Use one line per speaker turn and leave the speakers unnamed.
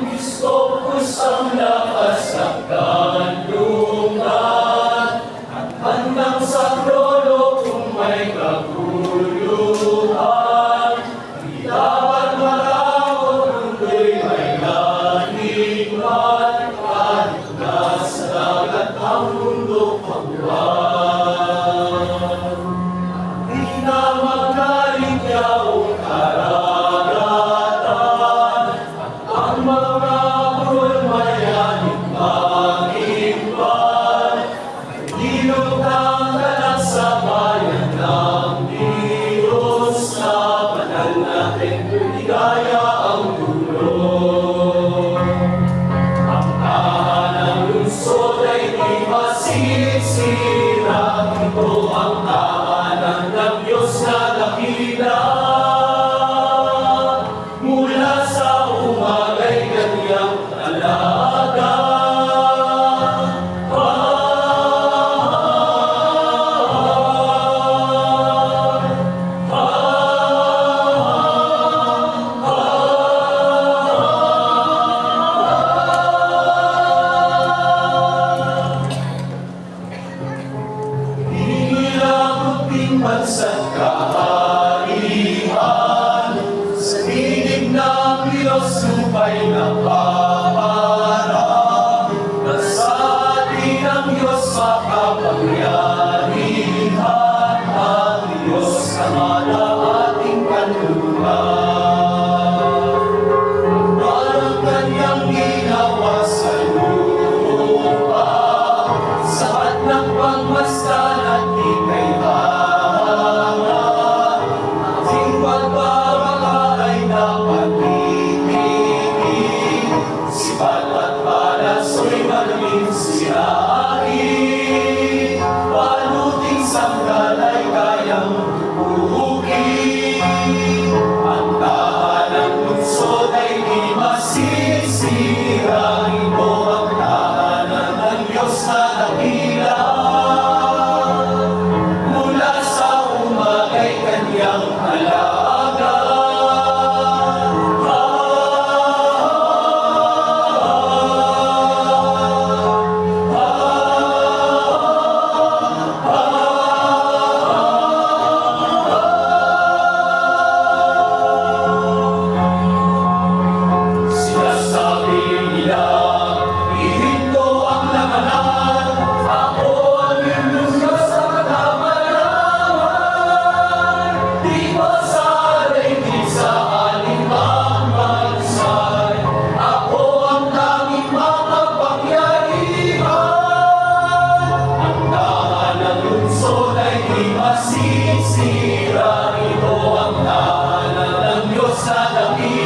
Gusto ko sa lakas ng kanlungan at handang sa trono kung may kaguluhan. Di dapat matakot kundo'y may lanigman, kahit nasa dagat ang mundo pagwan. Di na magaling yaong karagatan, ang mga burol mayanig mag-iwan. Ilog ng talag sa bayan ng Diyos, sa banal natin ligaya ang dulo. Ang tahanang lungsod ay di masisira, ito ang tahanan ng Diyos na dakila. Mula sa umaga'y kanyang alaga. Hihirabuting bansat kaharian, sa tinig ng Diyos lupa'y napaparang. Nasa atin ang Diyos makapangyarihan, ang Diyos Ama na ating kanlungan. Parang kanyang ginawa sa lupa, sapat ng pagmasdan at ika'y hangat. Ating pagbabaka ay dapat ibigin, sipat at palaso'y maraming sirain. Paluting sanggal ay kayang buhukin, ang tahanang lungsod ay di masisira. Ito ang tahanan ng Diyos na dakila. Mula sa umaga'y kanyang alaga. Sinasabi nila, ihinto ang labanan, ako ang inyong Diyos sa katamaran. Di masaray, di sa alinmang bansay, ako ang tanging makapangyarihan. Ang tahanang lungsod ay di masisira, ito ang tahanan ng Diyos na dakila.